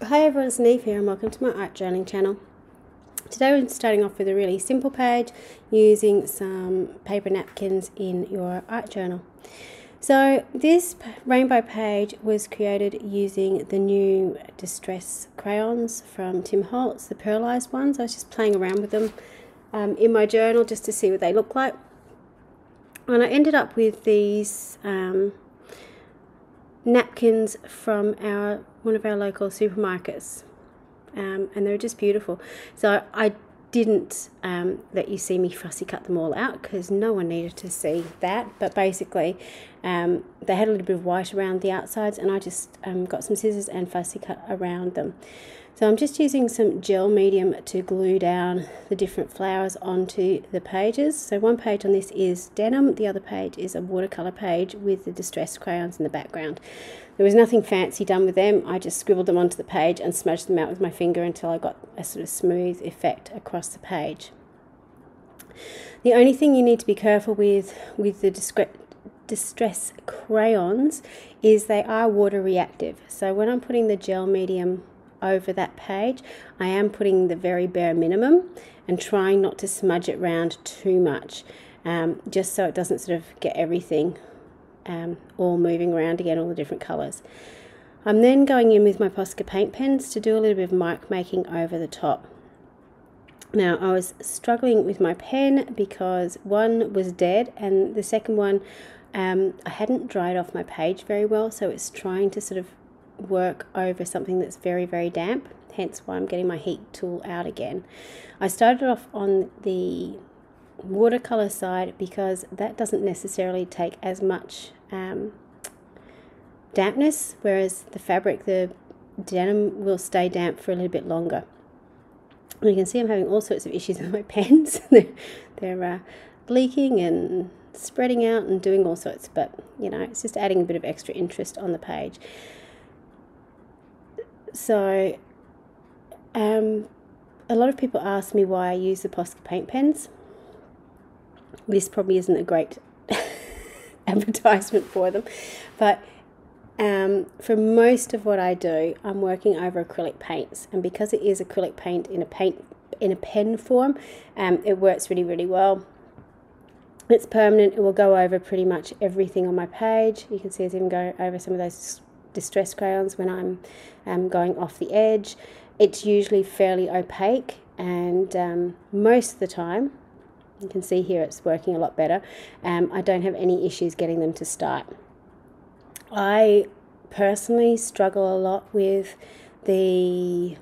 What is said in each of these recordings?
Hi everyone, it's Niamh here and welcome to my art journaling channel. Today we're starting off with a really simple page using some paper napkins in your art journal. So this rainbow page was created using the new distress crayons from Tim Holtz, the pearlized ones. I was just playing around with them in my journal just to see what they look like. And I ended up with these napkins from one of our local supermarkets, and they're just beautiful. So I didn't let you see me fussy cut them all out because no one needed to see that, but basically they had a little bit of white around the outsides, and I just got some scissors and fussy cut around them. So I'm just using some gel medium to glue down the different flowers onto the pages. So one page on this is denim, the other page is a watercolour page with the distressed crayons in the background. There was nothing fancy done with them. I just scribbled them onto the page and smudged them out with my finger until I got a sort of smooth effect across the page. The only thing you need to be careful with the distress crayons is they are water reactive. So when I'm putting the gel medium over that page, I am putting the very bare minimum and trying not to smudge it around too much, just so it doesn't sort of get everything all moving around again, all the different colours. I'm then going in with my Posca paint pens to do a little bit of mark making over the top. Now I was struggling with my pen because one was dead and the second one I hadn't dried off my page very well, so it's trying to sort of work over something that's very, very damp, hence why I'm getting my heat tool out again. I started off on the watercolor side because that doesn't necessarily take as much dampness, whereas the fabric, the denim, will stay damp for a little bit longer. And you can see I'm having all sorts of issues with my pens. they're leaking and spreading out and doing all sorts, but you know, it's just adding a bit of extra interest on the page. So a lot of people ask me why I use the Posca paint pens. This probably isn't a great advertisement for them, but for most of what I do, I'm working over acrylic paints, and because it is acrylic paint in a pen form, it works really, really well. It's permanent. It will go over pretty much everything on my page. You can see it's even going over some of those distress crayons when I'm going off the edge. It's usually fairly opaque, and most of the time, you can see here it's working a lot better. I don't have any issues getting them to start. I personally struggle a lot with the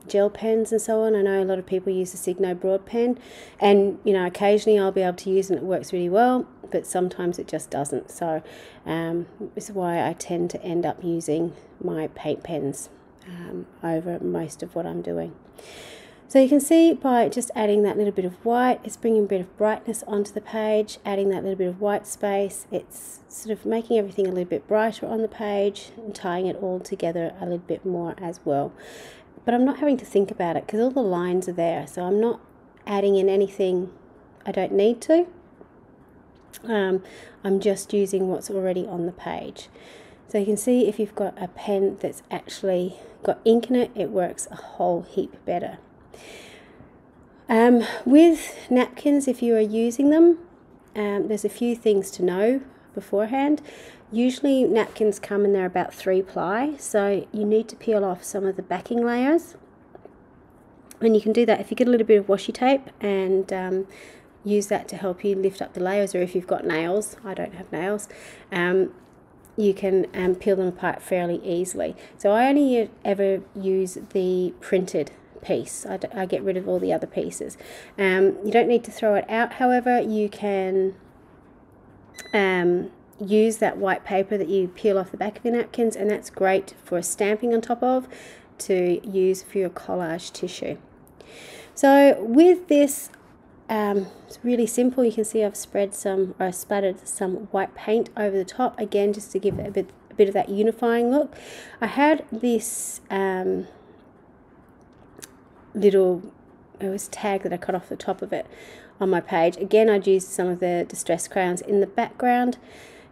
gel pens and so on. I know a lot of people use the Signo broad pen, and you know, occasionally I'll be able to use it and it works really well, but sometimes it just doesn't. So this is why I tend to end up using my paint pens over most of what I'm doing. So you can see by just adding that little bit of white, it's bringing a bit of brightness onto the page. Adding that little bit of white space, it's sort of making everything a little bit brighter on the page and tying it all together a little bit more as well. But I'm not having to think about it because all the lines are there, so I'm not adding in anything I don't need to. I'm just using what's already on the page. So you can see if you've got a pen that's actually got ink in it, it works a whole heap better. With napkins, if you are using them, there's a few things to know beforehand. Usually napkins come and they're about 3 ply, so you need to peel off some of the backing layers, and you can do that if you get a little bit of washi tape and use that to help you lift up the layers, or if you've got nails. I don't have nails. You can peel them apart fairly easily. So I only ever use the printed piece. I get rid of all the other pieces. You don't need to throw it out, however. You can use that white paper that you peel off the back of your napkins, and that's great for stamping on top of, to use for your collage tissue. So with this, it's really simple. You can see I've splattered some white paint over the top, again just to give it a bit of that unifying look. I had this it was tag that I cut off the top of it on my page. Again, I'd used some of the distress crayons in the background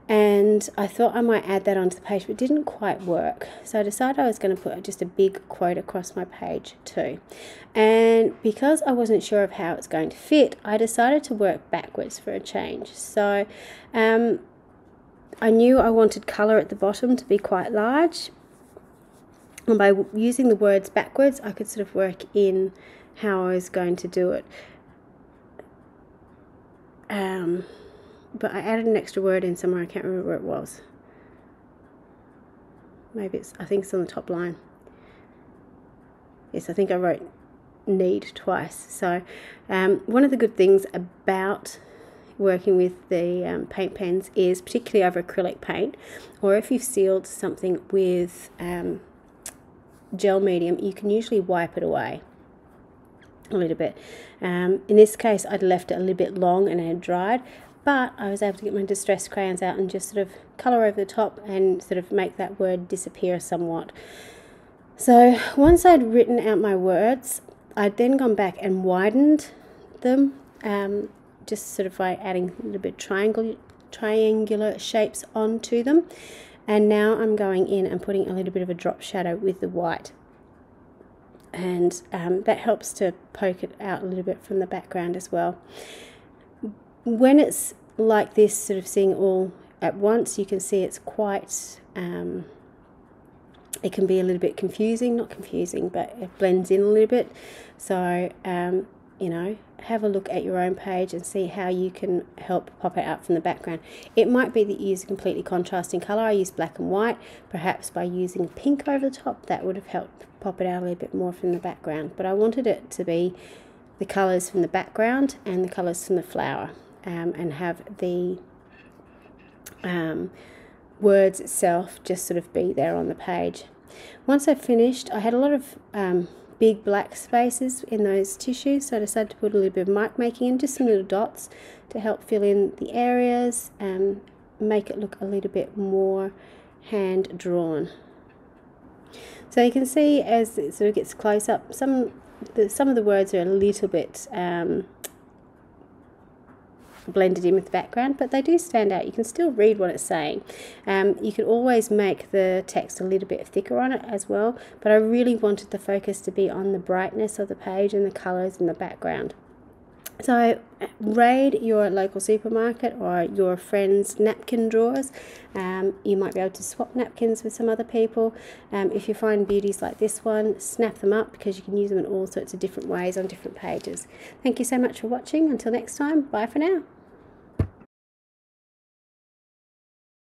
and I thought I might add that onto the page, but it didn't quite work. So I decided I was going to put just a big quote across my page too. And because I wasn't sure of how it's going to fit, I decided to work backwards for a change. So I knew I wanted colour at the bottom to be quite large, and by using the words backwards I could sort of work in how I was going to do it. But I added an extra word in somewhere, I can't remember where it was. Maybe I think it's on the top line. Yes, I think I wrote need twice. So one of the good things about working with the paint pens is, particularly over acrylic paint, or if you've sealed something with gel medium, you can usually wipe it away a little bit. In this case I'd left it a little bit long and it had dried, but I was able to get my distress crayons out and just sort of colour over the top and sort of make that word disappear somewhat. So once I'd written out my words, I'd then gone back and widened them, just sort of by adding a little bit triangular shapes onto them. And now I'm going in and putting a little bit of a drop shadow with the white. And that helps to poke it out a little bit from the background as well. When it's like this, sort of seeing all at once, you can see it's quite, it can be a little bit confusing, not confusing, but it blends in a little bit. So, you know, have a look at your own page and see how you can help pop it out from the background. It might be that you use a completely contrasting colour. I used black and white. Perhaps by using pink over the top, that would have helped pop it out a little bit more from the background. But I wanted it to be the colours from the background and the colours from the flower, and have the words itself just sort of be there on the page. Once I finished, I had a lot of big black spaces in those tissues, so I decided to put a little bit of mark making in, just some little dots to help fill in the areas and make it look a little bit more hand drawn. So you can see as it sort of gets close up, some of the words are a little bit blended in with the background, but they do stand out. You can still read what it's saying. You could always make the text a little bit thicker on it as well, but I really wanted the focus to be on the brightness of the page and the colours in the background. So raid your local supermarket or your friend's napkin drawers. You might be able to swap napkins with some other people. If you find beauties like this one, snap them up, because you can use them in all sorts of different ways on different pages. Thank you so much for watching. Until next time, bye for now.